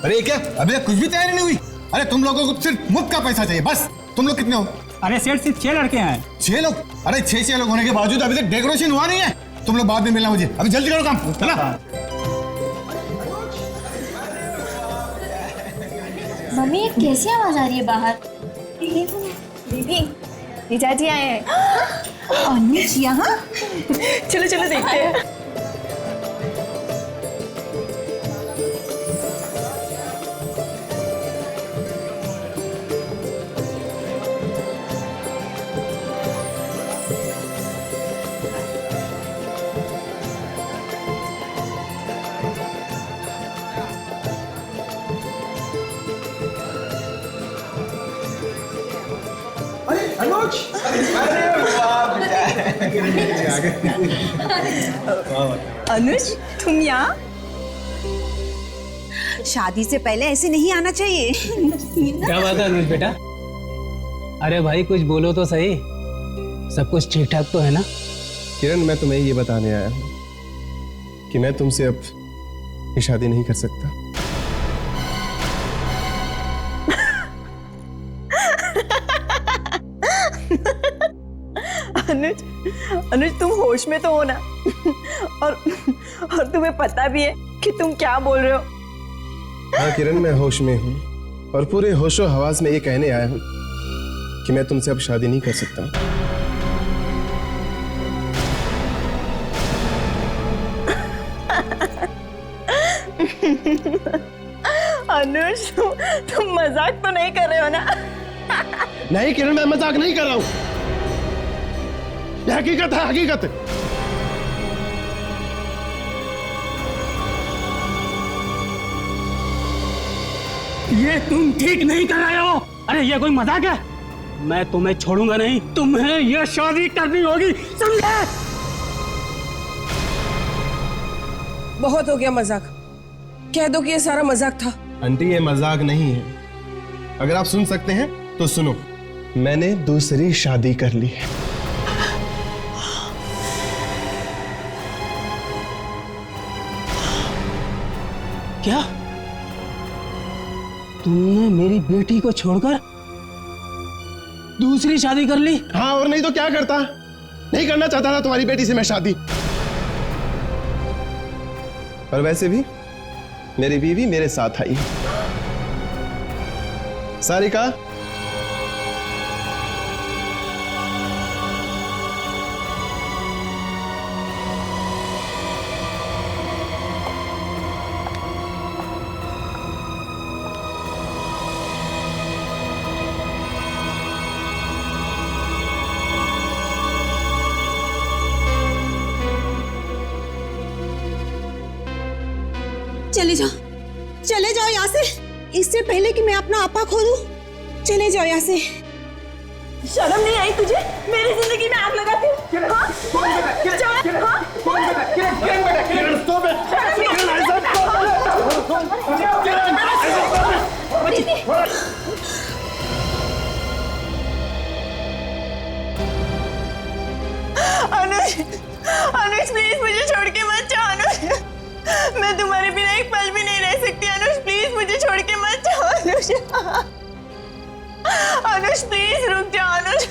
अरे क्या अभी तक कुछ भी तैयारी नहीं हुई? अरे तुम लोगों को सिर्फ मुफ्त का पैसा चाहिए बस। तुम लोग कितने हो? अरे सेठ सिर्फ 6 लड़के हैं। 6 लोग? अरे 6 लोग होने के बावजूद अभी तक डेकोरेशन हुआ नहीं है। तुम लोग बाद में मिलना मुझे, अभी जल्दी करो काम, चला। मम्मी ये कैसी आवाज आ रही है बाहर? दीदी जीजाजी आए हैं। अनुज यहाँ? चलो चलो देखते हैं। अनुज, अनुज तुम यहाँ? शादी से पहले ऐसे नहीं आना चाहिए। क्या बात है अनुज बेटा? अरे भाई कुछ बोलो तो सही, सब कुछ ठीक ठाक तो है ना? किरण, मैं तुम्हें ये बताने आया हूँ कि मैं तुमसे अब ये शादी नहीं कर सकता। अनुज, अनुज तुम होश में तो हो ना? और तुम्हें पता भी है कि तुम क्या बोल रहे हो? हाँ किरण, मैं होश में हूँ और पूरे होशो हवास में ये कहने आया हूँ कि मैं तुमसे अब शादी नहीं कर सकता। अनुज तुम मजाक तो नहीं कर रहे हो ना? नहीं किरण, मैं मजाक नहीं कर रहा हूँ, ये हकीकत है, हकीकत है। ये तुम ठीक नहीं कर रहे हो। अरे ये कोई मजाक है? मैं तुम्हें छोड़ूंगा नहीं, तुम्हें ये शादी करनी होगी, समझे? बहुत हो गया मजाक, कह दो कि ये सारा मजाक था। आंटी ये मजाक नहीं है, अगर आप सुन सकते हैं तो सुनो। मैंने दूसरी शादी कर ली है। क्या तुमने मेरी बेटी को छोड़कर दूसरी शादी कर ली? हाँ, और नहीं तो क्या करता? नहीं करना चाहता था तुम्हारी बेटी से मैं शादी। और वैसे भी मेरी बीवी मेरे साथ आई। सारिका, चले जाओ यहाँ से, इससे पहले कि मैं अपना आपा खो दूं। चले जाओ यहाँ से। शर्म नहीं आई तुझे? मेरी जिंदगी में आग लगाती है। अनुज, अनुज प्लीज मुझे छोड़ के मत जाओ अनुज, मैं तुम्हारे बिना एक पल भी नहीं रह सकती। अनुज प्लीज मुझे छोड़ के मत जाओ अनुज। अनुज प्लीज रुक जाओ अनुज।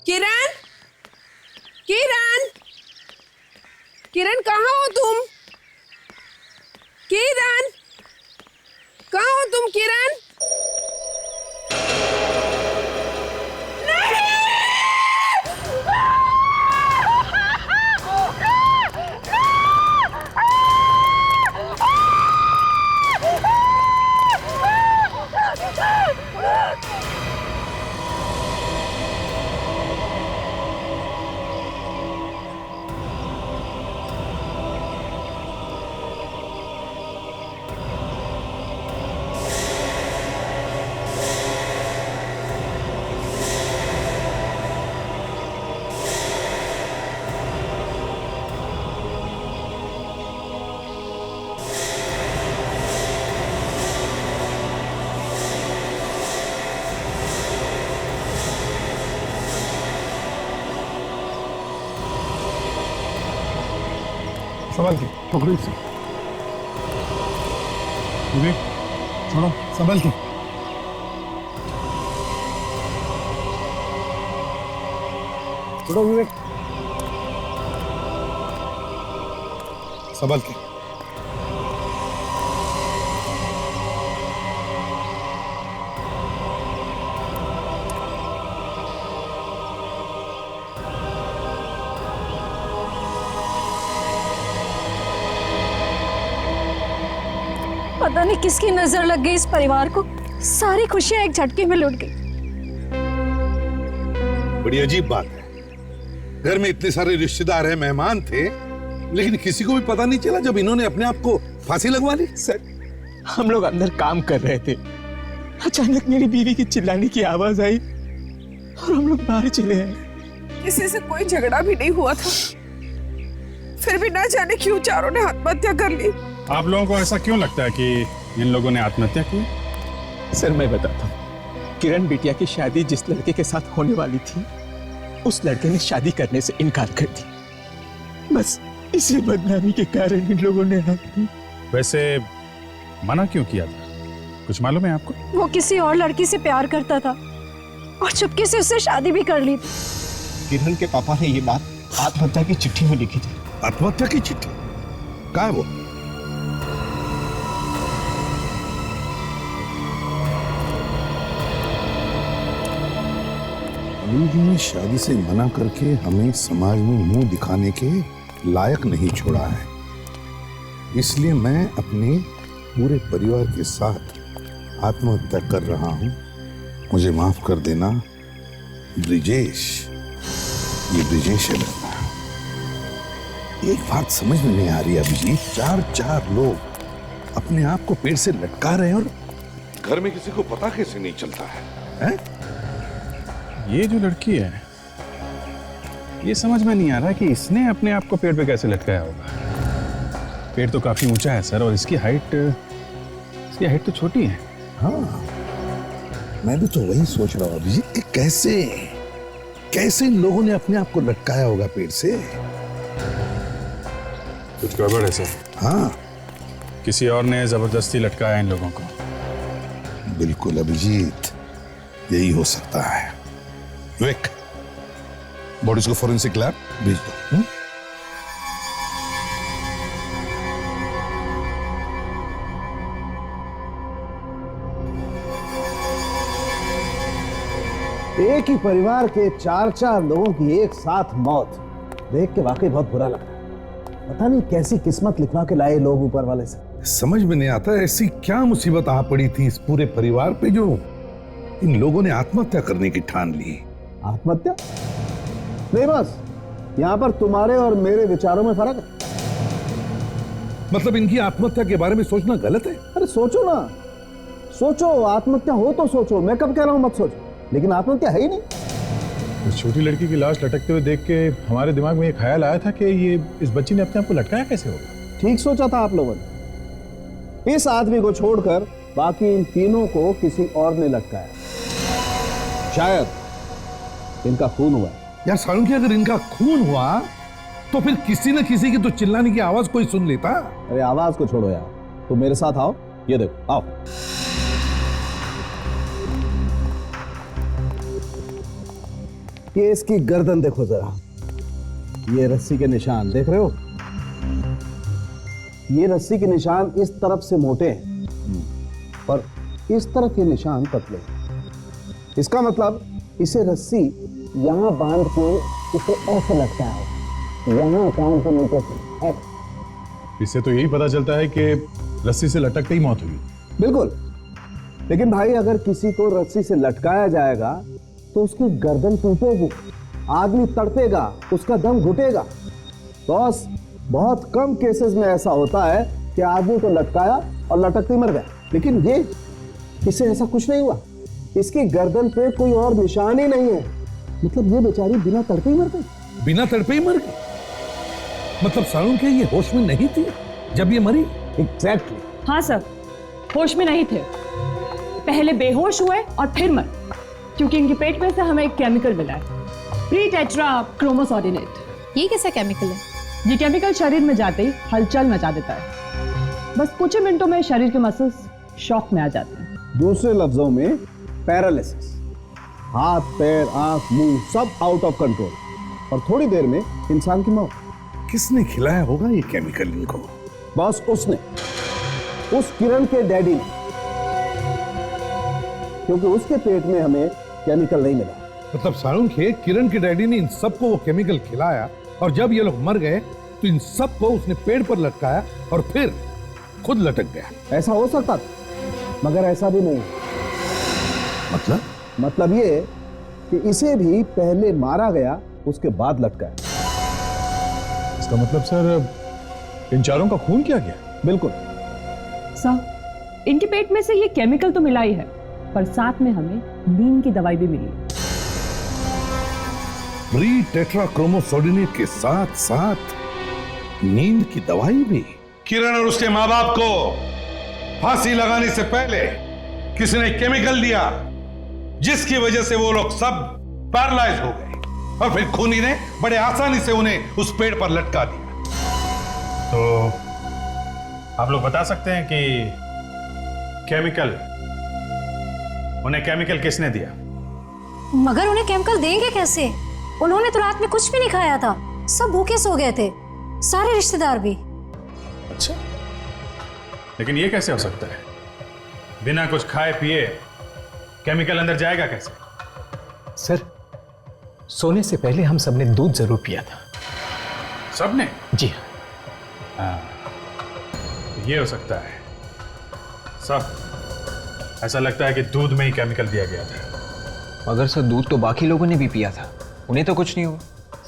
किरण, किरण, किरण कहाँ हो तुम? किरण, कहाँ हो तुम किरण? संभल के पकड़ो इसे। विवेक छोड़ो, संभल के। छोड़ो विवेक, संभल के। पता नहीं किसकी नजर लग गई इस परिवार को, सारी खुशियां एक झटके में लुट गई। बड़ी अजीब बात है, घर में इतने सारे रिश्तेदार हैं, मेहमान थे, लेकिन किसी को भी पता नहीं चला जब इन्होंने अपने आप को फांसी लगवा ली। सर, हम लोग अंदर काम कर रहे थे, अचानक मेरी बीवी की चिल्लाने की आवाज आई और हम लोग बाहर चले आए। किसी से कोई झगड़ा भी नहीं हुआ था, फिर भी ना जाने क्यों चारों ने आत्महत्या कर ली। आप लोगों को ऐसा क्यों लगता है कि इन लोगों ने आत्महत्या की? सर मैं बताता हूँ, किरण बिटिया की शादी जिस लड़के के साथ होने वाली थी, उस लड़के ने शादी करने से इनकार कर दिया। बस इसी बदनामी के कारण इन लोगों ने वैसे मना क्यों किया था, कुछ मालूम है आपको? वो किसी और लड़की से प्यार करता था और चुपके से उससे शादी भी कर ली थी। किरण के पापा ने ये बात आत्महत्या की चिट्ठी में लिखी थी। आत्महत्या की चिट्ठी? कहाँ है वो? अभी ने शादी से मना करके हमें समाज में मुंह दिखाने के लायक नहीं छोड़ा है, इसलिए मैं अपने पूरे परिवार के साथ आत्महत्या कर रहा हूं। मुझे माफ कर देना ब्रिजेश, ये ब्रिजेश है लड़का। एक बात समझ में नहीं आ रही अभिजीत, चार लोग अपने आप को पेड़ से लटका रहे हैं और घर में किसी को पता कैसे नहीं चलता है? ये जो लड़की है, ये समझ में नहीं आ रहा कि इसने अपने आप को पेड़ पे कैसे लटकाया होगा। पेड़ तो काफी ऊंचा है सर, और इसकी हाइट तो छोटी है। हाँ, मैं भी तो वही सोच रहा हूँ अभिजीत कि कैसे इन लोगों ने अपने आप को लटकाया होगा पेड़ से। कुछ गड़बड़ है सर। हाँ, किसी और ने जबरदस्ती लटकाया इन लोगों को। बिल्कुल अभिजीत, यही हो सकता है। विवेक, बॉडीज को फोरेंसिक लैब भेज दो। एक ही परिवार के चार लोगों की एक साथ मौत देख के वाकई बहुत बुरा लगा। पता नहीं कैसी किस्मत लिखवा के लाए लोग ऊपर वाले से। समझ में नहीं आता ऐसी क्या मुसीबत आ पड़ी थी इस पूरे परिवार पे जो इन लोगों ने आत्महत्या करने की ठान ली। आत्महत्या? नहीं, बस यहाँ पर तुम्हारे और मेरे विचारों में फर्क है। मतलब इनकी आत्महत्या के बारे में सोचना गलत है? अरे सोचो ना, सोचो, आत्महत्या हो तो सोचो। मैं कब कह रहा हूँ मत सोचो, लेकिन आत्महत्या है ही नहीं। उस छोटी लड़की की लाश लटकते हुए देख के हमारे दिमाग में ये ख्याल आया था कि ये इस बच्ची ने अपने आप को लटकाया कैसे होगा। ठीक सोचा था आप लोगों ने। इस आदमी को छोड़कर बाकी इन तीनों को किसी और ने लटकाया। शायद इनका खून हुआ। यार सालुंकी, अगर इनका खून हुआ तो फिर किसी न किसी की तो चिल्लाने की आवाज कोई सुन लेता। अरे आवाज को छोड़ो यार, तुम मेरे साथ आओ, ये देखो, आओ। ये इसकी गर्दन देखो जरा, ये रस्सी के निशान देख रहे हो? ये रस्सी के निशान इस तरफ से मोटे हैं और इस तरफ के निशान पतले। इसका मतलब इसे रस्सी यहां बांध के इसे ऐसे लटकाया हो, यहां कान के नीचे से। इससे तो यही पता चलता है कि रस्सी से लटकते ही मौत हुई। बिल्कुल, लेकिन भाई अगर किसी को रस्सी से लटकाया जाएगा तो उसकी गर्दन टूटेगी, आदमी तड़पेगा, उसका दम घुटेगा। बॉस, बहुत कम केसेस में ऐसा होता है कि आदमी को लटकाया और लटकते मर गया, लेकिन इसे ऐसा कुछ नहीं हुआ। इसकी गर्दन पे कोई और निशान ही नहीं है। मतलब ये बेचारी बिना तड़पे ही मर गई। बिना तड़पे ही मर गई? मतलब सालुंकी ये होश में नहीं थी जब ये मरी? एग्जैक्टली। हाँ सर, होश में नहीं थे, पहले बेहोश हुए और फिर मर, क्योंकि इनके पेट में से हमें एक केमिकल मिला है, प्री टेट्रा क्रोमोसोडिनेट। ये कैसा केमिकल है? ये केमिकल शरीर में जाते ही हलचल मचा देता है। बस कुछ ही मिनटों में शरीर के मसल्स शॉक में आ जाते हैं। दूसरे लफ्जों में पैरालिसिस, हाथ पैर आंख मुंह सब आउट ऑफ कंट्रोल और थोड़ी देर में इंसान की मौत। किसने खिलाया होगा ये केमिकल इनको? बस उसने, उस किरण के डैडी ने, क्योंकि उसके पेट में हमें केमिकल नहीं मिला। मतलब सारुण के किरण के डैडी ने इन सबको वो केमिकल खिलाया और जब ये लोग मर गए तो इन सबको उसने पेड़ पर लटकाया और फिर खुद लटक गया। ऐसा हो सकता था, मगर ऐसा भी नहीं। मतलब ये कि इसे भी पहले मारा गया उसके बाद लटकाया। इसका मतलब सर इन चारों का खून किया गया? बिल्कुल सर, इनके पेट में से ये केमिकल तो मिला ही है, पर साथ में हमें नींद की दवाई भी मिली है। प्री टेट्राक्रोमोसोडिनेट के साथ साथ नींद की दवाई भी। किरण और उसके मां बाप को फांसी लगाने से पहले किसी ने केमिकल दिया जिसकी वजह से वो लोग सब पैरालाइज हो गए और फिर खूनी ने बड़े आसानी से उन्हें उस पेड़ पर लटका दिया। तो आप लोग बता सकते हैं कि उन्हें केमिकल किसने दिया? मगर उन्हें केमिकल देंगे कैसे? उन्होंने तो रात में कुछ भी नहीं खाया था, सब भूखे सो गए थे, सारे रिश्तेदार भी। अच्छा, लेकिन ये कैसे हो सकता है? बिना कुछ खाए पिए केमिकल अंदर जाएगा कैसे? सर, सोने से पहले हम सबने दूध जरूर पिया था। सबने? जी हाँ, ये हो सकता है। सब ऐसा लगता है कि दूध में ही केमिकल दिया गया था। मगर सर, दूध तो बाकी लोगों ने भी पिया था, उन्हें तो कुछ नहीं हुआ।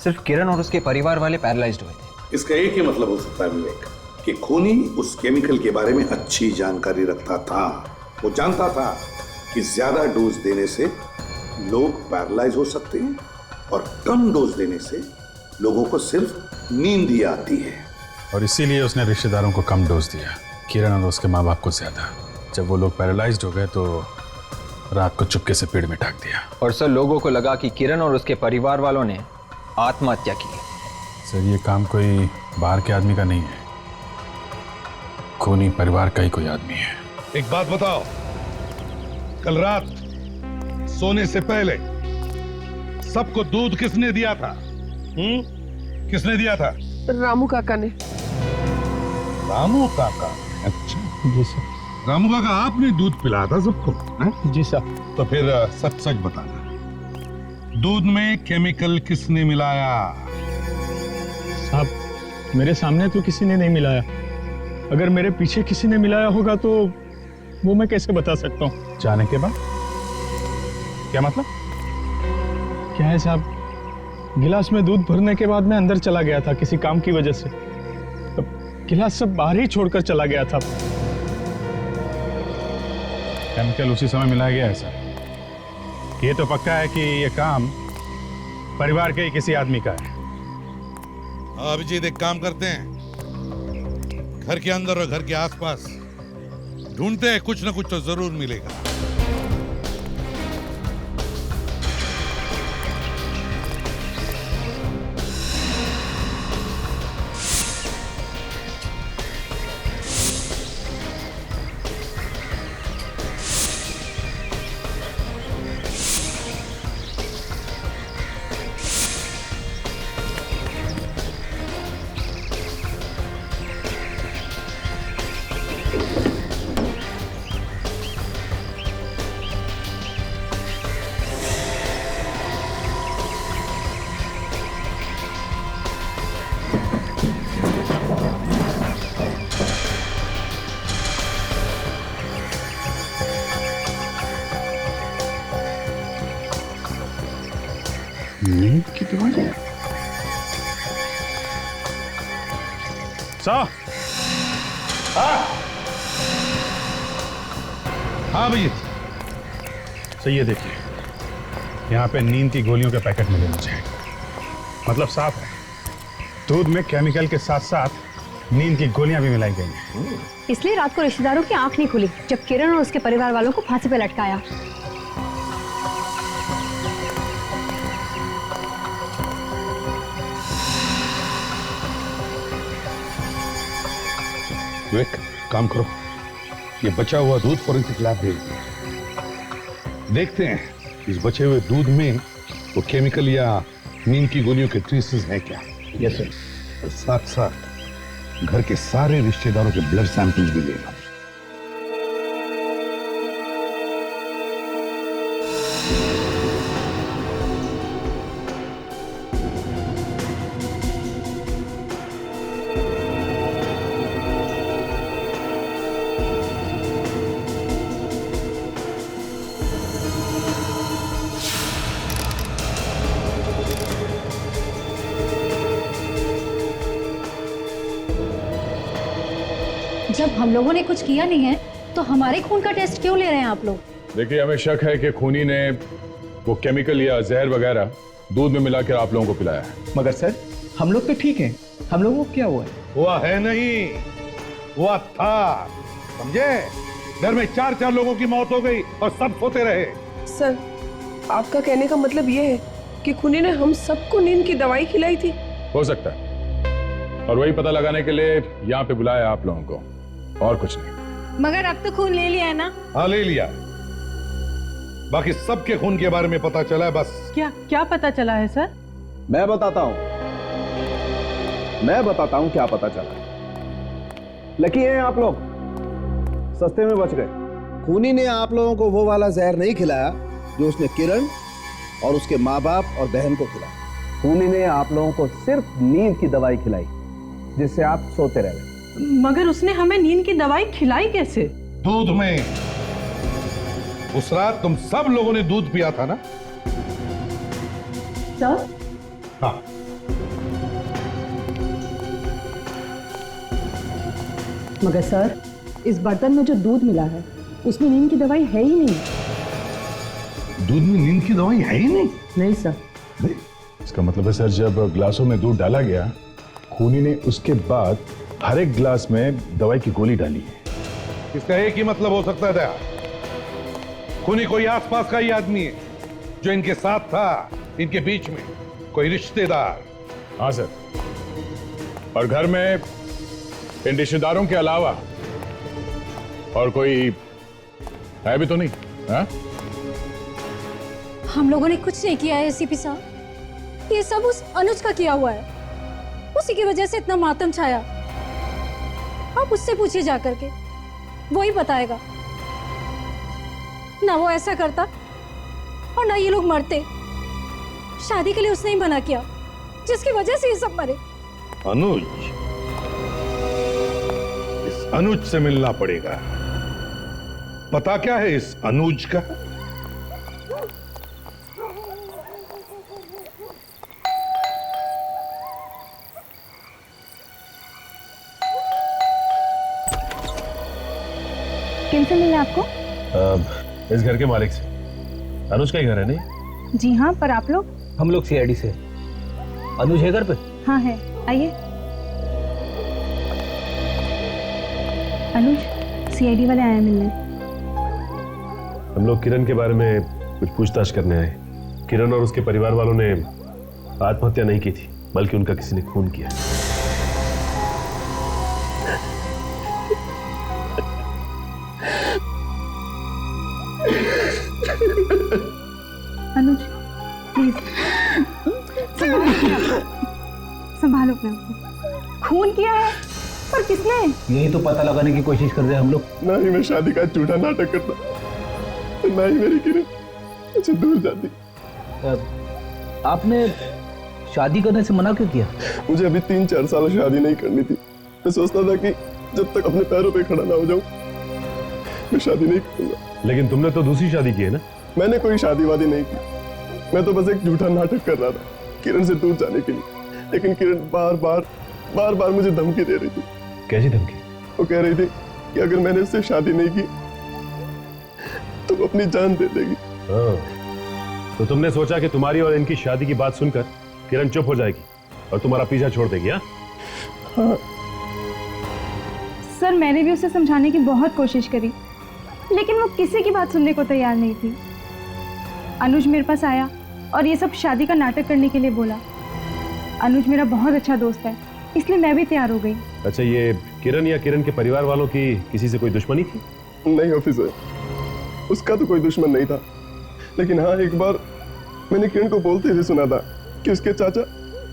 सिर्फ किरण और उसके परिवार वाले पैरालाइज्ड हुए थे। इसका एक ही मतलब हो सकता है विवेक कि खूनी उस केमिकल के बारे में अच्छी जानकारी रखता था। वो जानता था कि ज्यादा डोज देने से लोग पैरालाइज हो सकते हैं और कम डोज देने से लोगों को सिर्फ नींद ही आती है। और इसीलिए उसने रिश्तेदारों को कम डोज दिया, किरण और उसके माँ बाप को ज्यादा। जब वो लोग पैरालाइज्ड हो गए तो रात को चुपके से पेड़ में टाक दिया। और सर, लोगों को लगा कि किरण और उसके परिवार वालों ने आत्महत्या की। सर, ये काम कोई बाहर के आदमी का नहीं है, खूनी परिवार का ही कोई आदमी है। एक बात बताओ, कल रात सोने से पहले सबको दूध किसने दिया था? किसने दिया था? रामू काका ने। रामू काका? अच्छा जी सर। रामू काका आपने दूध पिलाया था सबको? जी सर। तो फिर सच सच बताना, दूध में केमिकल किसने मिलाया? साहब, मेरे सामने तो किसी ने नहीं मिलाया। अगर मेरे पीछे किसी ने मिलाया होगा तो वो मैं कैसे बता सकता हूँ? जाने के बाद क्या मतलब? क्या है साहब, गिलास में दूध भरने के बाद मैं अंदर चला गया था किसी काम की वजह से। गिलास सब बाहर ही छोड़कर चला गया था। केमिकल उसी समय मिलाया गया है सर। ये तो पक्का है कि ये काम परिवार के ही किसी आदमी का है। अभिजीत, एक काम करते हैं, घर के अंदर और घर के आसपास ढूंढते हैं, कुछ ना कुछ तो जरूर मिलेगा। नींद की दवाई? हाँ भैया। सही है, देखिए यहाँ पे नींद की गोलियों के पैकेट मिले मुझे। मतलब साफ है, दूध में केमिकल के साथ साथ नींद की गोलियां भी मिलाई गई हैं। इसलिए रात को रिश्तेदारों की आंख नहीं खुली जब किरण और उसके परिवार वालों को फांसी पे लटकाया। विवेक, काम करो, ये बचा हुआ दूध फॉरेंसिक लैब भेज दो। देखते हैं इस बचे हुए दूध में वो केमिकल या नीम की गोलियों के ट्रेसेस हैं क्या। Yes sir. और साथ साथ घर के सारे रिश्तेदारों के ब्लड सैंपल्स भी ले लो। जब हम लोगों ने कुछ किया नहीं है तो हमारे खून का टेस्ट क्यों ले रहे हैं आप लोग? देखिए, हमें शक है कि खूनी ने वो केमिकल या जहर वगैरह दूध में मिलाकर आप लोगों को पिलाया है। मगर सर, हम लोग तो ठीक हैं, हम लोगों को क्या हुआ है? हुआ है नहीं, हुआ था, समझे? घर में 4-4 लोगों की मौत हो गई और सब सोते रहे। सर, आपका कहने का मतलब ये है कि खूनी ने हम सबको नींद की दवाई खिलाई थी? हो सकता है, और वही पता लगाने के लिए यहाँ पे बुलाया आप लोगों को, और कुछ नहीं। मगर अब तो खून ले लिया है ना? हाँ, ले लिया। बाकी सबके खून के बारे में पता चला है बस। क्या पता चला है सर? मैं बताता हूँ क्या पता चला। लकी हैं आप लोग, सस्ते में बच गए। खूनी ने आप लोगों को वो वाला जहर नहीं खिलाया जो उसने किरण और उसके माँ बाप और बहन को खिलाया। खूनी ने आप लोगों को सिर्फ नींद की दवाई खिलाई जिससे आप सोते रह गए। मगर उसने हमें नींद की दवाई खिलाई कैसे? दूध में। उस रात तुम सब लोगों ने दूध पिया था ना? सर? हाँ। मगर सर, इस बर्तन में जो दूध मिला है उसमें नींद की दवाई है ही नहीं। दूध में नींद की दवाई है ही नहीं? नहीं सर। इसका मतलब है सर, जब ग्लासों में दूध डाला गया, खूनी ने उसके बाद हर एक ग्लास में दवाई की गोली डाली है। इसका एक ही मतलब हो सकता था, खूनी कोई आसपास का ही आदमी है जो इनके साथ था, इनके बीच में कोई रिश्तेदार। हाँ सर, और घर में इन रिश्तेदारों के अलावा और कोई है भी तो नहीं? हाँ? हम लोगों ने कुछ नहीं किया है एसीपी साहब, ये सब उस अनुज का किया हुआ है, उसी की वजह से इतना मातम छाया। आप उससे पूछिए जाकर के, वो ही बताएगा। ना वो ऐसा करता और ना ये लोग मरते। शादी के लिए उसने ही मना किया, जिसकी वजह से ये सब मरे। अनुज, इस अनुज से मिलना पड़ेगा। पता क्या है इस अनुज का? किनसे मिले आपको? इस घर के मालिक से। अनुज का ही घर है नहीं? जी हाँ, पर आप लोग? हम लोग सीआईडी से। अनुज है घर पे? हाँ है, आइए। अनुज, सीआईडी वाले आए मिलने। हम लोग किरण के बारे में कुछ पूछताछ करने आए। किरण और उसके परिवार वालों ने आत्महत्या नहीं की थी, बल्कि उनका किसी ने खून किया। अनुज, प्लीज संभालो अपने आप को। खून किया है, पर किसने? यही तो पता लगाने की कोशिश कर रहे हैं हम लोग। ना ही मैं शादी का झूठा नाटक करता, ना ही मेरी किरण मुझे दूर जाती। आपने शादी करने से मना क्यों किया? मुझे अभी 3-4 साल शादी नहीं करनी थी। मैं सोचता था कि जब तक अपने पैरों पे खड़ा ना हो जाऊं, मैं शादी नहीं करूंगा। लेकिन तुमने तो दूसरी शादी की है ना? मैंने कोई शादी वादी नहीं की, मैं तो बस एक झूठा नाटक कर रहा था किरण से दूर जाने के लिए। लेकिन किरण बार बार मुझे धमकी दे रही थी। कैसी धमकी? वो कह रही थी कि अगर मैंने इससे शादी नहीं की तो वो अपनी जान दे देगी। तो तुमने सोचा कि तुम्हारी और इनकी शादी की बात सुनकर किरण चुप हो जाएगी और तुम्हारा पीछा छोड़ देगी? हाँ। सर, मैंने भी उसे समझाने की बहुत कोशिश करी, लेकिन वो किसी की बात सुनने को तैयार नहीं थी। अनुज मेरे पास आया और ये सब शादी का नाटक करने के लिए बोला। अनुज मेरा बहुत अच्छा दोस्त है इसलिए मैं भी तैयार हो गई। अच्छा, ये किरण या किरण के परिवार वालों की किसी से कोई दुश्मनी थी? नहीं ऑफिसर, उसका तो कोई दुश्मन नहीं था, लेकिन हाँ एक बार मैंने किरण को बोलते हुए सुना था कि उसके चाचा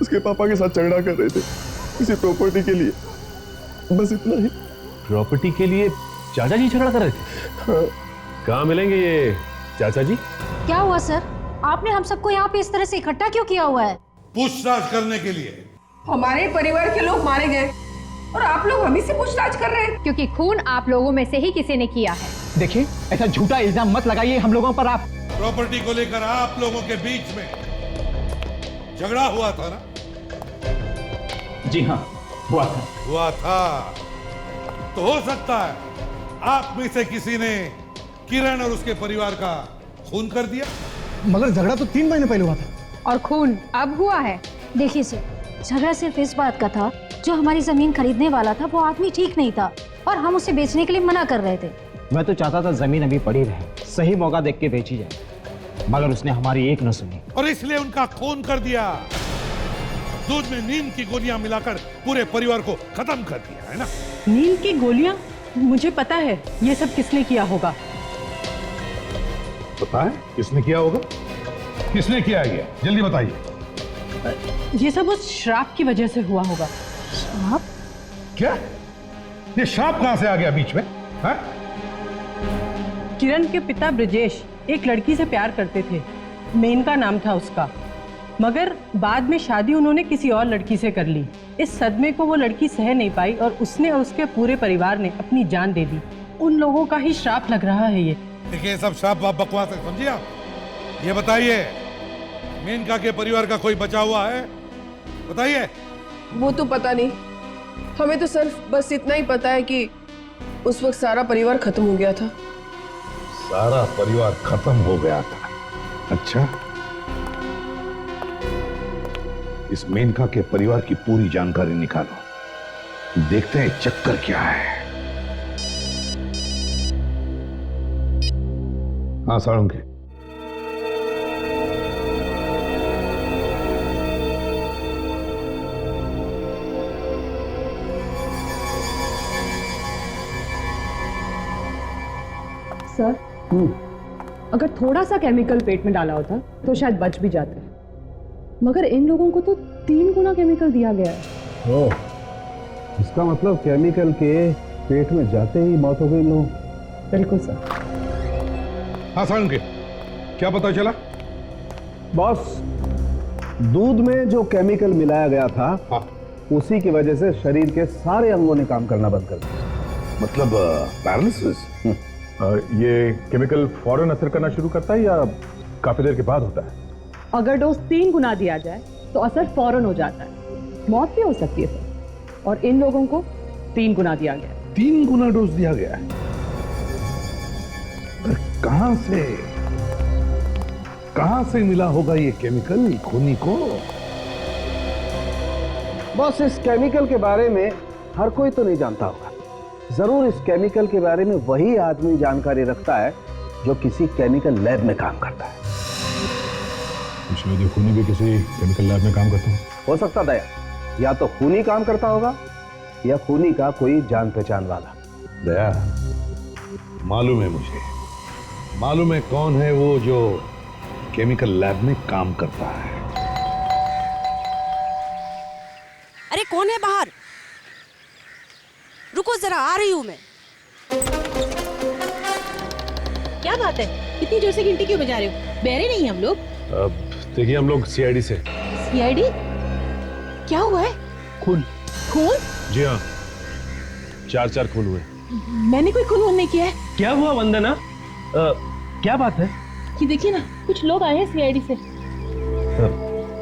उसके पापा के साथ झगड़ा कर रहे थे किसी प्रॉपर्टी के लिए, बस इतना ही। प्रॉपर्टी के लिए चाचा जी झगड़ा कर रहे थे? हाँ। कहाँ मिलेंगे ये चाचा जी? क्या हुआ सर? आपने हम सबको यहाँ पे इस तरह से इकट्ठा क्यों किया हुआ है? पूछताछ करने के लिए। हमारे परिवार के लोग मारे गए और आप लोग हमें से पूछताछ कर रहे हैं, क्योंकि खून आप लोगों में से ही किसी ने किया है। देखिए, ऐसा झूठा इल्जाम मत लगाइए हम लोगों पर। आप प्रॉपर्टी को लेकर आप लोगों के बीच में झगड़ा हुआ था ना? जी हाँ, हुआ था। तो हो सकता है आप में से किसी ने किरण और उसके परिवार का खून कर दिया। मगर झगड़ा तो 3 महीने पहले हुआ था। और खून अब हुआ है। देखिए सर, झगड़ा सिर्फ इस बात का था, जो हमारी जमीन खरीदने वाला था वो आदमी ठीक नहीं था और हम उसे बेचने के लिए मना कर रहे थे। मैं तो चाहता था जमीन अभी पड़ी रहे, सही मौका देख के बेची जाए, मगर उसने हमारी एक न सुनी और इसलिए उनका खून कर दिया। दूध में नींद की गोलियां मिलाकर पूरे परिवार को खत्म कर दिया है ना? नींद की गोलियां? मुझे पता है ये सब किसने किया होगा। पता है किसने किया होगा? किसने किया है ये? जल्दी बताइए। ये सब उस श्राप की वजह से हुआ होगा। श्राप? क्या? ये श्राप कहां से आ गया बीच में? हाँ? किरण के पिता ब्रजेश एक लड़की से प्यार करते थे, मेनका नाम था उसका, मगर बाद में शादी उन्होंने किसी और लड़की से कर ली। इस सदमे को वो लड़की सह नहीं पाई और उसने और उसके पूरे परिवार ने अपनी जान दे दी। उन लोगों का ही श्राप लग रहा है ये। देखिए, सब श्राप बकवास है, समझिए आप? ये बताइए, मेनका के परिवार का कोई बचा हुआ है? बताइए। वो तो पता नहीं, हमें तो सिर्फ बस इतना ही पता है कि उस वक्त सारा परिवार खत्म हो गया था। सारा परिवार खत्म हो गया था? अच्छा, इस मेनका के परिवार की पूरी जानकारी निकालो, देखते हैं चक्कर क्या है। हाँ साळुंखे, सर, अगर थोड़ा सा केमिकल पेट में डाला होता तो शायद बच भी जाते, मगर इन लोगों को तो 3 गुना केमिकल दिया गया है। ओह, इसका मतलब केमिकल के पेट में जाते ही मौत हो गई इन लोगों। बिल्कुल सर। हाँ साळुंखे, क्या पता चला? बॉस, दूध में जो केमिकल मिलाया गया था, हाँ, उसी की वजह से शरीर के सारे अंगों ने काम करना बंद कर दिया। मतलब पैरालिसिस? ये केमिकल फौरन असर करना शुरू करता है या काफी देर के बाद होता है? अगर डोज 3 गुना दिया जाए तो असर फौरन हो जाता है, मौत भी हो सकती है सर। और इन लोगों को 3 गुना दिया गया। 3 गुना डोज दिया गया है? कहां से मिला होगा ये केमिकल खूनी को? बॉस, इस केमिकल के बारे में हर कोई तो नहीं जानता होगा। जरूर इस केमिकल के बारे में वही आदमी जानकारी रखता है जो किसी केमिकल लैब में काम करता है। शायद ये खूनी भी किसी केमिकल लैब में काम करता हो सकता दया, या तो खूनी काम करता होगा या खूनी का कोई जान पहचान वाला। दया, मालूम है मुझे, मालूम है कौन है वो जो केमिकल लैब में काम करता है। अरे कौन है बाहर? रुको जरा, आ रही हूं मैं। क्या बात है, इतनी जोर से घंटी क्यों बजा रहे हो? बहरे नहीं हम लोग? देखिए, हम लोग सीआईडी से। सीआईडी? क्या हुआ है? खून। खून? जी हाँ, 4 खून हुए। मैंने कोई खून नहीं किया है। क्या हुआ वंदना? क्या बात है? ये देखिए ना, कुछ लोग आए हैं सीआईडी से।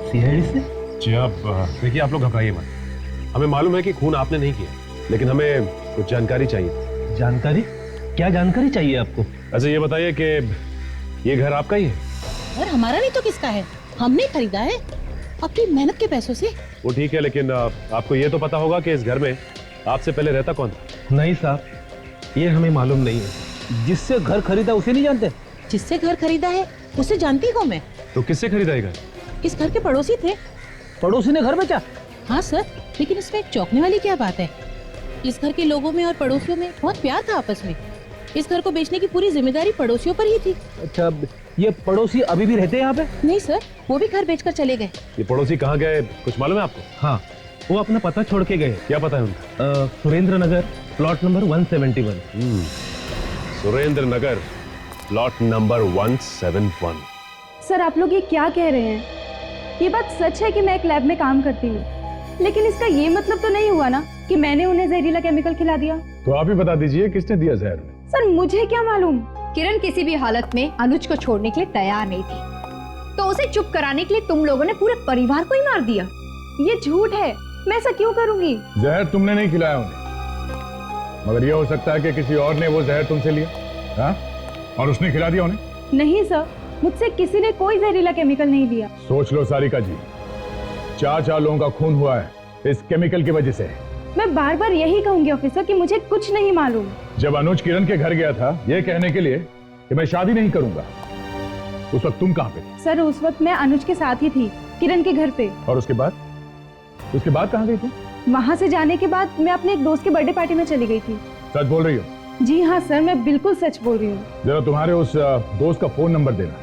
सीआईडी से? जी आप देखिए, आप लोग घबराइए मत। हमें मालूम है कि खून आपने नहीं किया, लेकिन हमें कुछ जानकारी चाहिए। जानकारी? क्या जानकारी चाहिए आपको? अच्छा ये बताइए कि ये घर आपका ही है? और हमारा नहीं तो किसका है? हमने खरीदा है अपनी मेहनत के पैसों से। वो ठीक है, लेकिन आपको ये तो पता होगा कि इस घर में आपसे पहले रहता कौन था? नहीं साहब, ये हमें मालूम नहीं है। जिससे घर खरीदा उसे नहीं जानते? जिससे घर खरीदा है उसे जानती हूँ मैं। तो किससे खरीदा ये घर? इस घर के पड़ोसी थे। पड़ोसी ने घर बेचा? हाँ सर, लेकिन इसमें एक चौंकने वाली क्या बात है? इस घर के लोगों में और पड़ोसियों में बहुत प्यार था आपस में। इस घर को बेचने की पूरी जिम्मेदारी पड़ोसियों पर ही थी। अच्छा, ये पड़ोसी अभी भी रहते हैं यहाँ पे? नहीं सर, वो भी घर बेचकर चले गए। ये पड़ोसी कहाँ गए, कुछ मालूम है आपको? हाँ, वो अपना पता छोड़ के गए। क्या पता है उनका? सुरेंद्र नगर, प्लॉट नंबर 171। सुरेंद्र नगर, प्लॉट नंबर 171। सर आप लोग ये क्या कह रहे हैं? ये बात सच है कि मैं एक लैब में काम करती हूँ, लेकिन इसका ये मतलब तो नहीं हुआ ना कि मैंने उन्हें जहरीला केमिकल खिला दिया। तो आप ही बता दीजिए किसने दिया जहर? सर मुझे क्या मालूम। किरण किसी भी हालत में अनुज को छोड़ने के लिए तैयार नहीं थी, तो उसे चुप कराने के लिए तुम लोगों ने पूरे परिवार को ही मार दिया। ये झूठ है, मैं ऐसा क्यों करूंगी? जहर तुमने नहीं खिलाया उन्हें, मगर यह हो सकता है कि किसी और ने वो जहर तुमसे लिया, हाँ? और उसने खिला दिया उन्हें। नहीं सर, मुझसे किसी ने कोई जहरीला केमिकल नहीं लिया। सोच लो सारिका जी, 4 लोगों का खून हुआ है इस केमिकल की वजह से। मैं बार बार यही कहूंगी ऑफिसर कि मुझे कुछ नहीं मालूम। जब अनुज किरण के घर गया था ये कहने के लिए कि मैं शादी नहीं करूंगा, उस वक्त तुम कहाँ पे थे? सर उस वक्त मैं अनुज के साथ ही थी, किरण के घर पे। और उसके बाद कहाँ गई थी? वहाँ से जाने के बाद मैं अपने एक दोस्त के बर्थडे पार्टी में चली गई थी। सच बोल रही हो? जी हाँ सर, मैं बिल्कुल सच बोल रही हूँ। जरा तुम्हारे उस दोस्त का फोन नंबर देना,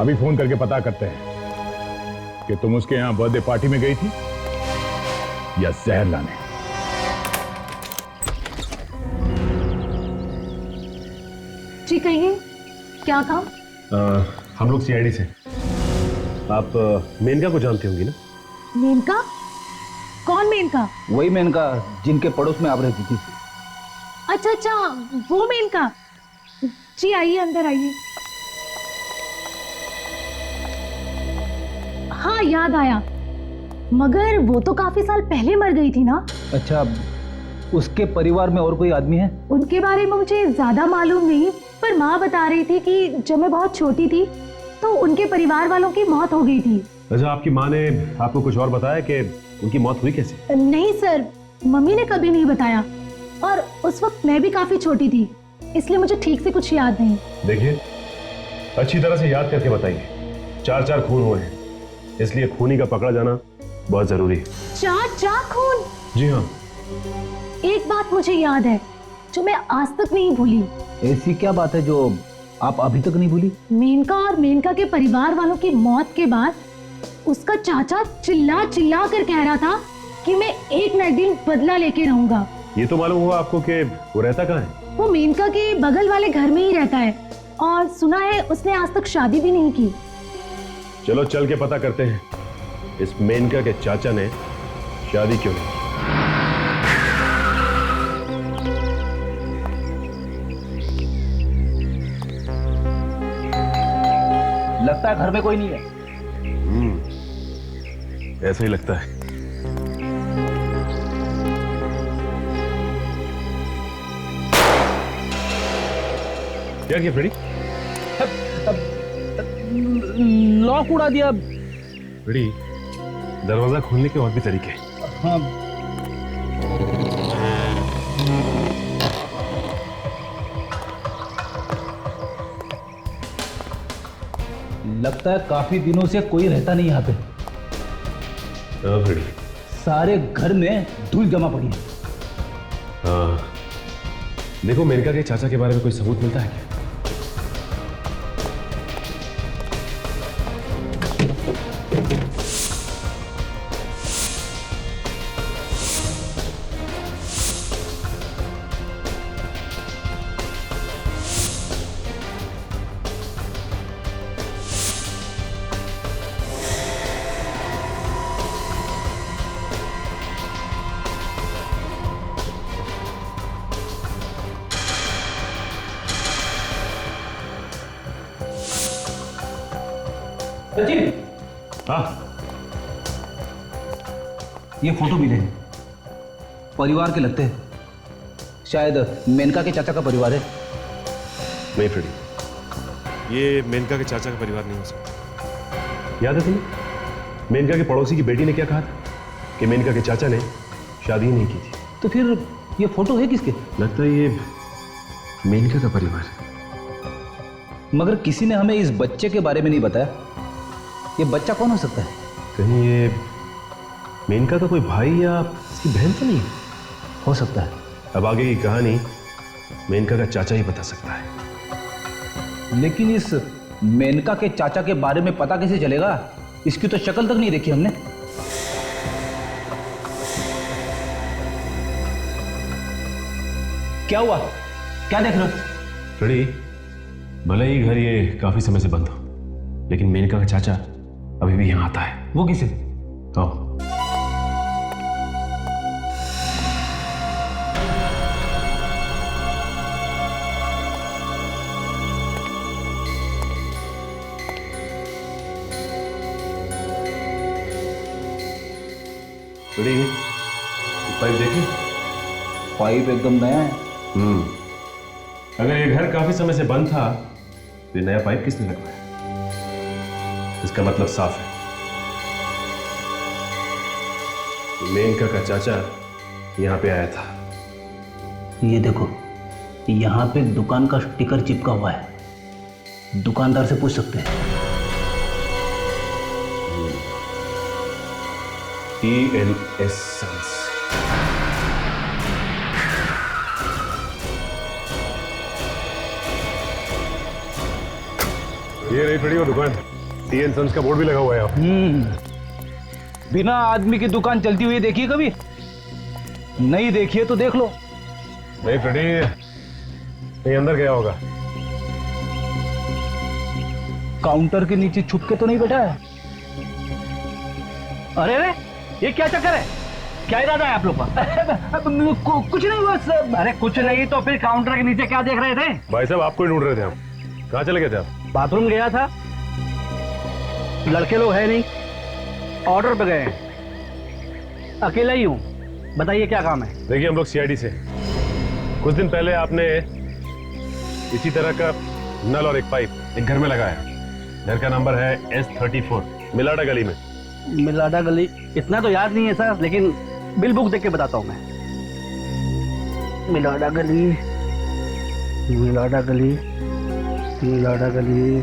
अभी फोन करके पता करते हैं कि तुम उसके यहाँ बर्थडे पार्टी में गई थी या जहर लाने। जी कहिए, क्या काम? हम लोग सीआईडी से। आप मेनका को जानती होंगी ना? मेनका? कौन मेनका? वही मेनका जिनके पड़ोस में आप रहती थी। अच्छा अच्छा, वो मेनका। जी आइए, अंदर आइए। हाँ याद आया, मगर वो तो काफी साल पहले मर गई थी ना? अच्छा, उसके परिवार में और कोई आदमी है? उनके बारे में मुझे ज्यादा मालूम नहीं, पर माँ बता रही थी कि जब मैं बहुत छोटी थी तो उनके परिवार वालों की मौत हो गई थी। अच्छा, आपकी माँ ने आपको कुछ और बताया कि उनकी मौत हुई कैसे? नहीं सर, मम्मी ने कभी नहीं बताया, और उस वक्त मैं भी काफी छोटी थी, इसलिए मुझे ठीक से कुछ याद नहीं। देखिए, अच्छी तरह से याद करके बताइए। 4 खून हुए हैं, इसलिए खूनी का पकड़ा जाना बहुत जरूरी है। 4 खून? जी हाँ। एक बात मुझे याद है जो मैं आज तक नहीं भूली। ऐसी क्या बात है जो आप अभी तक नहीं भूली? मेनका और मेनका के परिवार वालों की मौत के बाद उसका चाचा चिल्ला चिल्ला कर कह रहा था कि मैं एक न एक दिन बदला लेके रहूंगा। ये तो मालूम हुआ आपको कि वो रहता कहाँ है? वो मेनका के बगल वाले घर में ही रहता है, और सुना है उसने आज तक शादी भी नहीं की। चलो चल के पता करते हैं इस मेनका के चाचा ने शादी क्यों नहीं की। लगता है घर में कोई नहीं है। ऐसा ही लगता है। क्या किया फ्रेडी? लॉक उड़ा दिया। फ्रेडी, दरवाजा खोलने के और भी तरीके हैं। हाँ। लगता है काफी दिनों से कोई रहता नहीं यहाँ पे। हाँ फ्रेडी। सारे घर में धूल जमा पड़ी है। हाँ, देखो मेनका के चाचा के बारे में कोई सबूत मिलता है क्या? हाँ, ये फोटो मिले हैं, परिवार के लगते हैं। शायद मेनका के चाचा का परिवार है। नहीं फ्रेडी, ये मेनका के चाचा का परिवार नहीं हो सकता। याद है तुम्हें मेनका के पड़ोसी की बेटी ने क्या कहा था कि मेनका के चाचा ने शादी नहीं की थी? तो फिर ये फोटो है किसके? लगता है ये मेनका का परिवार है। मगर किसी ने हमें इस बच्चे के बारे में नहीं बताया। ये बच्चा कौन हो सकता है? कहीं ये मेनका का कोई भाई या इसकी बहन तो नहीं? हो सकता है। अब आगे की कहानी मेनका का चाचा ही बता सकता है। लेकिन इस मेनका के चाचा के बारे में पता कैसे चलेगा? इसकी तो शक्ल तक नहीं देखी हमने। क्या हुआ? क्या देख रहे हो? फ्रेडी, भले ही घर ये काफी समय से बंद हो, लेकिन मेनका का चाचा अभी भी यहां आता है। वो किसे? आओ। फ्रेडी, पाइप देखी? पाइप एकदम नया है। अगर ये घर काफी समय से बंद था तो ये नया पाइप किसने लगवाया? इसका मतलब साफ है, मेनका का चाचा यहां पे आया था। ये देखो, यहाँ पे दुकान का स्टिकर चिपका हुआ है। दुकानदार से पूछ सकते हैं। TNS Sons। ये रही फ्रेडी वो दुकान। TN Sons का बोर्ड भी लगा हुआ है। बिना आदमी की दुकान चलती हुई देखी है कभी? नहीं देखी है तो देख लो। नहीं फ्रेडी, ये अंदर गया होगा। काउंटर के नीचे छुप के तो नहीं बैठा है? अरे अरे, ये क्या चक्कर है? क्या इरादा है आप लोग का? कुछ नहीं बस। अरे कुछ नहीं तो फिर काउंटर के नीचे क्या देख रहे थे? भाई साहब, आपको ही ढूंढ रहे थे हम। कहाँ चले गए थे आप? बाथरूम गया था। लड़के लोग है नहीं, ऑर्डर पे गए। अकेला ही हूँ, बताइए क्या काम है? देखिए, हम लोग CID से। कुछ दिन पहले आपने इसी तरह का नल और एक पाइप एक घर में लगाया। घर का नंबर है S34, मिलाडा गली में। मिलाडा गली? इतना तो याद नहीं है सर, लेकिन बिल बुक देख के बताता हूँ मैं। मिलाडा गली, मिलाडा गली, मिलाडा गली,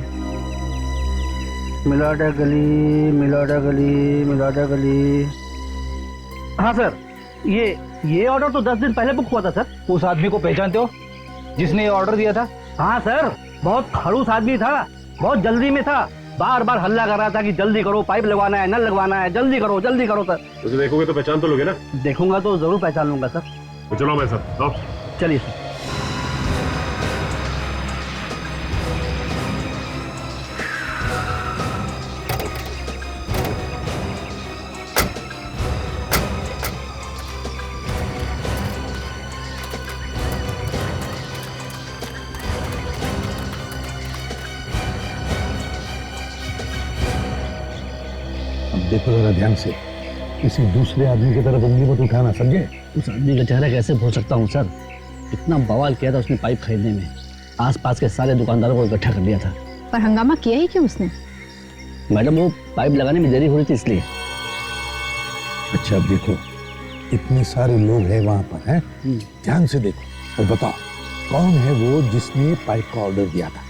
मिलाडा गली, मिलाडा गली, मिलाडा गली। हाँ सर, ये ऑर्डर तो 10 दिन पहले बुक हुआ था सर। उस आदमी को पहचानते हो जिसने ये ऑर्डर दिया था? हाँ सर, बहुत खड़ूस आदमी था, बहुत जल्दी में था। बार बार हल्ला कर रहा था कि जल्दी करो, पाइप लगवाना है, नल लगवाना है, जल्दी करो सर। उसे देखोगे तो पहचान तो लोगे ना? देखूंगा तो जरूर पहचान लूंगा सर। तो चलो मैं सर, चलिए सर। देखो जरा ध्यान से, किसी दूसरे आदमी की तरफ उंगली मत उठाना, समझे? उस आदमी का चेहरा कैसे भूल सकता हूँ सर? इतना बवाल किया था उसने पाइप खरीदने में, आसपास के सारे दुकानदारों को इकट्ठा कर लिया था। पर हंगामा किया ही क्यों उसने? मैडम, वो पाइप लगाने में देरी हो रही थी इसलिए। अच्छा, अब देखो, इतने सारे लोग हैं वहां पर, हैं? ध्यान से देखो और बताओ कौन है वो जिसने पाइप का ऑर्डर दिया था?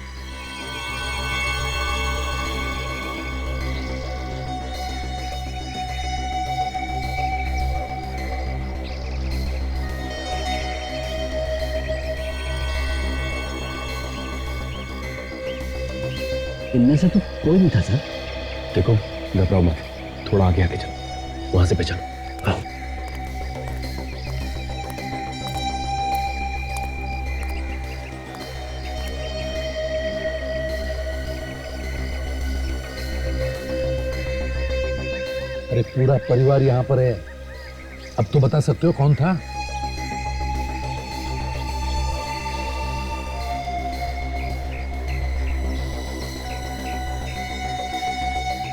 इनमें से तो कोई नहीं था सर। देखो, घबराओ मत, थोड़ा आगे आके चलो, वहां से पहचानो। हाँ। अरे पूरा परिवार यहाँ पर है, अब तो बता सकते हो कौन था?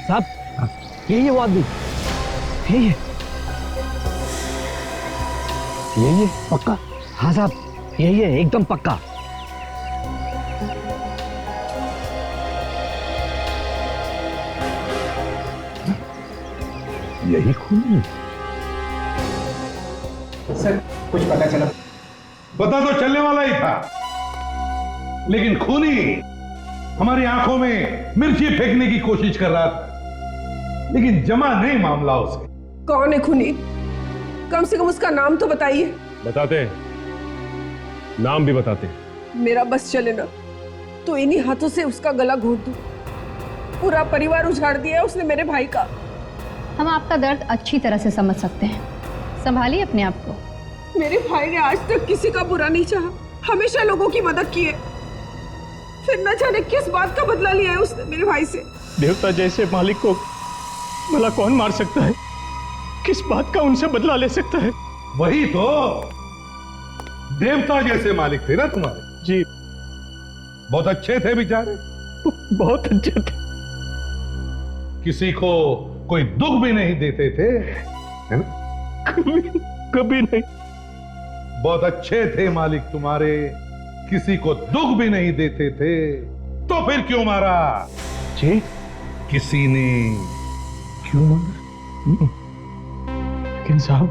साहब, यही है वो आदमी, यही है। यही है पक्का? हाँ साहब, यही है, एकदम पक्का। यही खूनी? सर, कुछ पता चला? पता तो चलने वाला ही था, लेकिन खूनी हमारी आंखों में मिर्ची फेंकने की कोशिश कर रहा था, लेकिन जमा नहीं मामला उसे। कौन है खूनी? कम से कम उसका नाम तो बताइए। बताते हैं, नाम भी बताते हैं। मेरा बस चले ना तो इन्हीं हाथों से उसका गला घोट दूं। पूरा परिवार उजाड़ दिया है उसने मेरे भाई का। हम आपका दर्द अच्छी तरह से समझ सकते हैं, संभालिए अपने आप को। मेरे भाई ने आज तक किसी का बुरा नहीं चाहा, हमेशा लोगों की मदद की है। फिर न जाने किस बात का बदला लिया है उसने मेरे भाई से। देवता जैसे मालिक को भला कौन मार सकता है? किस बात का उनसे बदला ले सकता है? वही तो, देवता जैसे मालिक थे ना तुम्हारे। जी, बहुत अच्छे थे बेचारे, बहुत अच्छे थे। किसी को कोई दुख भी नहीं देते थे, है ना? कभी नहीं। बहुत अच्छे थे मालिक तुम्हारे, किसी को दुख भी नहीं देते थे, तो फिर क्यों मारा? जी, किसी ने क्यों मारा? लेकिन साहब,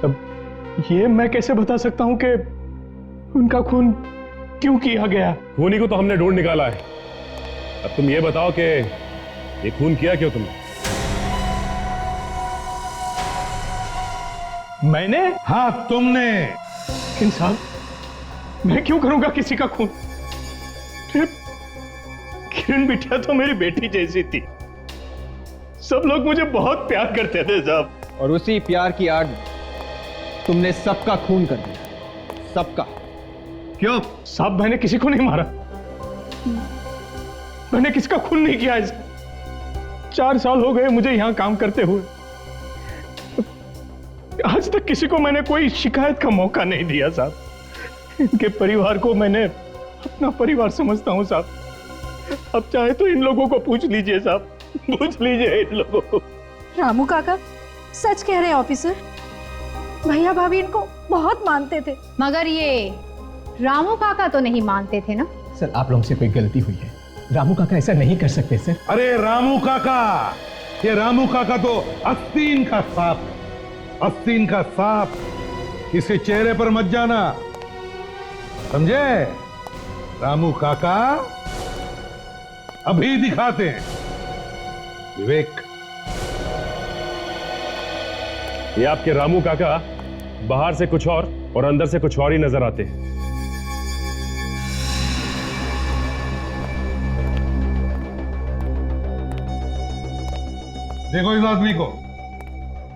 अब ये मैं कैसे बता सकता हूं कि उनका खून क्यों किया गया? खूनी को तो हमने ढूंढ निकाला है। अब तुम ये बताओ कि ये खून किया क्यों तुमने? मैंने? हाँ, तुमने। लेकिन साहब, मैं क्यों करूंगा किसी का खून? किरण बिटिया तो मेरी बेटी जैसी थी। सब लोग मुझे बहुत प्यार करते थे साहब। और उसी प्यार की आड़ तुमने सबका खून कर दिया, सबका। क्यों साहब? मैंने किसी को नहीं मारा, मैंने किसका खून नहीं किया। 4 साल हो गए मुझे यहां काम करते हुए, आज तक किसी को मैंने कोई शिकायत का मौका नहीं दिया साहब। इनके परिवार को मैंने अपना परिवार समझता हूं साहब। अब चाहे तो इन लोगों को पूछ लीजिए साहब, पूछ लीजिए इन लोगों को। रामू काका सच कह रहे हैं ऑफिसर, भैया भाभी इनको बहुत मानते थे। मगर ये रामू काका तो नहीं मानते थे ना? सर, आप लोगों से कोई गलती हुई है, रामू काका ऐसा नहीं कर सकते सर। अरे रामू काका, ये रामू काका तो आस्तीन का सांप है, आस्तीन का सांप। किसी चेहरे पर मत जाना, समझे? रामू काका अभी दिखाते हैं विवेक। ये आपके रामू काका बाहर से कुछ और अंदर से कुछ और ही नजर आते हैं। देखो इस आदमी को,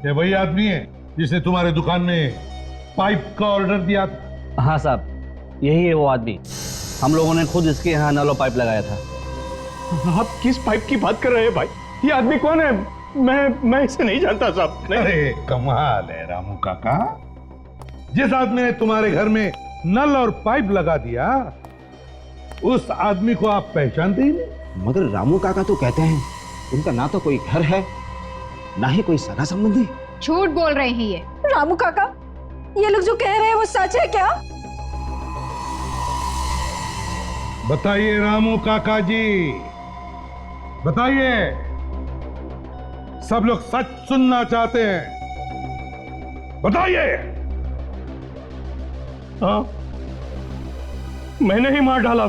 ये वही आदमी है जिसने तुम्हारे दुकान में पाइप का ऑर्डर दिया था? हाँ साहब, यही है वो आदमी। हम लोगों ने खुद इसके यहाँ नलो पाइप लगाया था। आप किस पाइप की बात कर रहे हैं भाई? ये आदमी कौन है? मैं इसे नहीं जानता साहब। अरे कमाल है रामू काका, जिस आदमी ने तुम्हारे घर में नल और पाइप लगा दिया, उस आदमी को आप पहचानते ही नहीं। मगर रामू काका तो कहते हैं उनका ना तो कोई घर है, ना ही कोई सगा संबंधी। झूठ बोल रहे हैं ये। रामू काका, ये लोग जो कह रहे हैं वो सच है क्या? बताइए रामू काका जी, बताइए। सब लोग सच सुनना चाहते हैं, बताइए। हाँ, मैंने ही मार डाला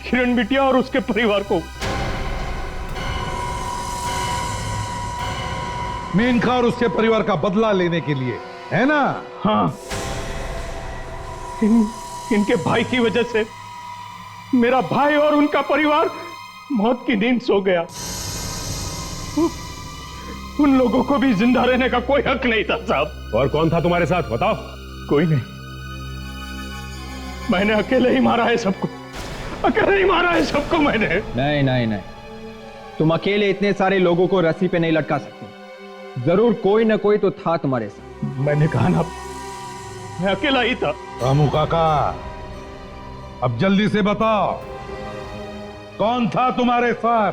किरण बिटिया और उसके परिवार को। मेनका और उसके परिवार का बदला लेने के लिए, है ना? हाँ, इनके भाई की वजह से मेरा भाई और उनका परिवार मौत की नींद सो गया। उन लोगों को भी जिंदा रहने का कोई हक नहीं था साहब। और कौन था तुम्हारे साथ, बताओ? कोई नहीं, मैंने अकेले ही मारा है सबको, अकेले ही मारा है सबको मैंने। नहीं नहीं नहीं, तुम अकेले इतने सारे लोगों को रस्सी पे नहीं लटका सकते, जरूर कोई ना कोई तो था तुम्हारे साथ। मैंने कहा ना, मैं अकेला ही था। रामू काका, अब जल्दी से बताओ, कौन था तुम्हारे साथ?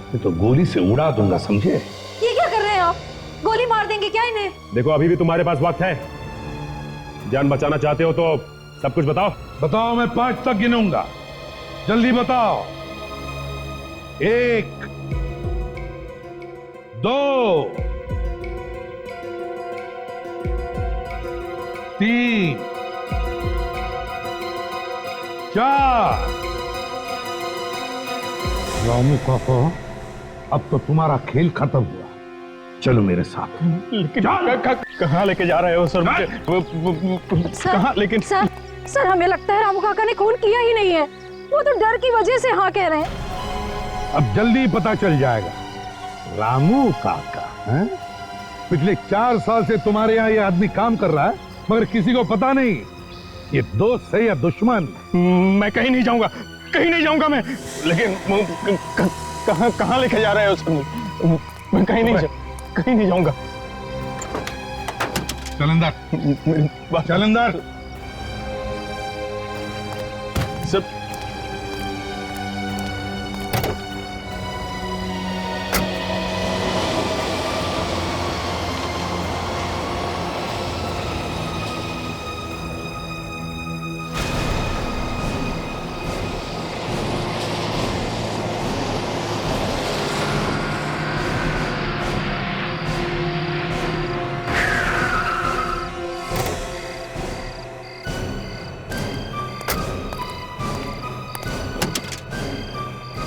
ये तो गोली से उड़ा दूंगा, समझे? ये क्या कर रहे हैं आप? गोली मार देंगे क्या इन्हें? देखो, अभी भी तुम्हारे पास वक्त है, जान बचाना चाहते हो तो सब कुछ बताओ। बताओ, मैं 5 तक गिनूंगा, जल्दी बताओ। 1 2 3 4। रामू काका, अब तो तुम्हारा खेल खत्म हुआ। चलो मेरे साथ। लेकिन कहाँ लेके जा रहे हो सर मुझे? कहाँ? लेकिन सर हमें लगता है रामू काका ने खून किया ही नहीं है, वो तो डर की वजह से हाँ कह रहे हैं। अब जल्दी पता चल जाएगा। रामू काका हैं? पिछले 4 साल से तुम्हारे यहाँ ये आदमी काम कर रहा है, मगर किसी को पता नहीं ये दोस्त है या दुश्मन। मैं कहीं नहीं जाऊंगा, कहीं नहीं जाऊंगा मैं। लेकिन कहाँ लेके जा रहे हो सर? मैं कहीं नहीं जाऊंगा। चल अंदर, चल अंदर। सब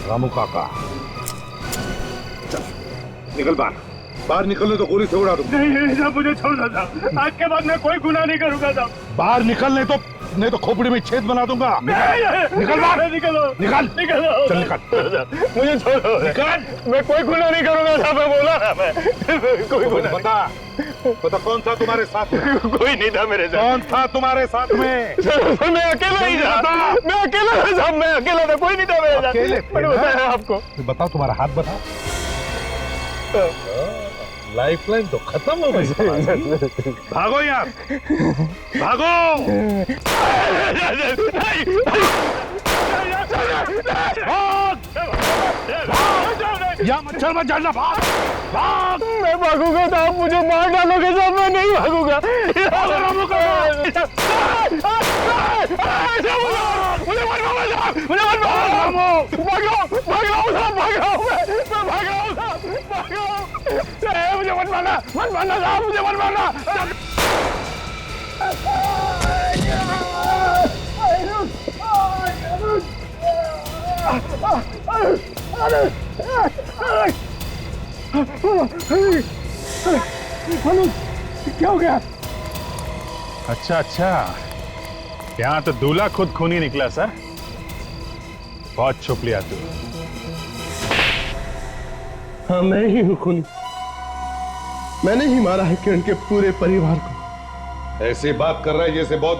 रामू काका चल निकल बाहर निकलने तो गोली से उड़ा दूं। नहीं साहब, मुझे छोड़ दो साहब, आज के बाद मैं कोई गुनाह नहीं करूंगा साहब। बाहर निकलने तो नहीं तो खोपड़ी में छेद बना दूंगा। निकल बाहर, निकलो निकल निकलो, चल निकल, मुझे छोड़ो, निकल। मैं कोई गुनाह नहीं करूंगा साहब, मैं बोला ना मैं कोई गुनाह। बता कौन था तुम्हारे साथ में? कोई नहीं था मेरे साथ। कौन था तुम्हारे साथ में? मैं अकेला ही था, मैं अकेला था साहब, मैं अकेला था, कोई नहीं था मेरे साथ। अकेले मैंने बताया आपको। बताओ तुम्हारा हाथ बताओ। लाइफलाइन तो खत्म हो गई। भागो यार, भागो। या मच्छर मत जाना, भाग भाग। मैं भागूंगा साहब, मुझे मार डालोगे साहब, मैं नहीं भागूंगा। मुझे मत मारना साहब, मुझे मत मारना। क्या हो गया? अच्छा, यहाँ तो दूल्हा खुद खूनी निकला सर। बहुत छुप लिया तू। हाँ मैं ही हूँ खूनी। मैंने ही मारा है किरण के पूरे परिवार को। ऐसे बात कर रहा है जैसे बहुत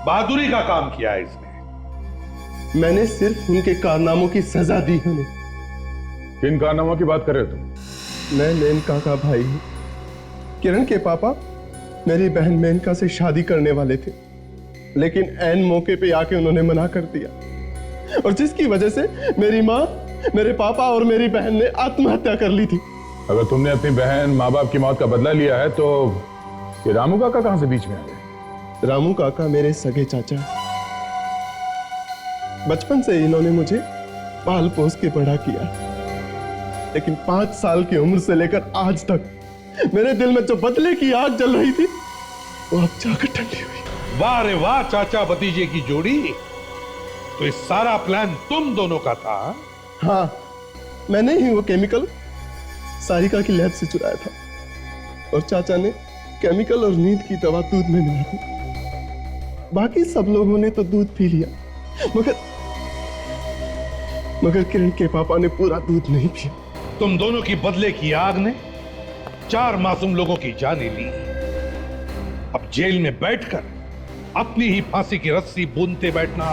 बहादुरी का काम किया है इसने। मैंने सिर्फ उनके कारनामों की सजा दी है उन्हें। किन कारनामों की बात कर रहे हो तुम? मैं मेनका का भाई हूं। किरण के पापा मेरी बहन मेनका से शादी करने वाले थे, लेकिन ऐन मौके पे आके उन्होंने मना कर दिया, और जिसकी वजह से मेरी माँ, मेरे पापा और मेरी बहन ने आत्महत्या कर ली थी। अगर तुमने अपनी बहन माँ बाप की मौत का बदला लिया है तो ये रामू काका कहां से बीच में आ गए? रामू काका मेरे सगे चाचा हैं। बचपन से इन्होंने मुझे पाल पोस के बड़ा किया, लेकिन 5 साल की उम्र से लेकर आज तक मेरे दिल में जो बदले की आग जल रही थी वो अब जाकर ठंडी हुई। वाह रे वाह, चाचा भतीजे की जोड़ी। तो इस सारा प्लान तुम दोनों का था? हाँ, मैंने ही वो केमिकल सारिका की लैब से चुराया था, और चाचा ने केमिकल और नींद की दवा दूध में मिला दी। बाकी सब लोगों ने तो दूध पी लिया, मगर किरण के पापा ने पूरा दूध नहीं पिया। तुम दोनों की बदले की आग ने 4 मासूम लोगों की जानें ली। अब जेल में बैठकर अपनी ही फांसी की रस्सी बूंदते बैठना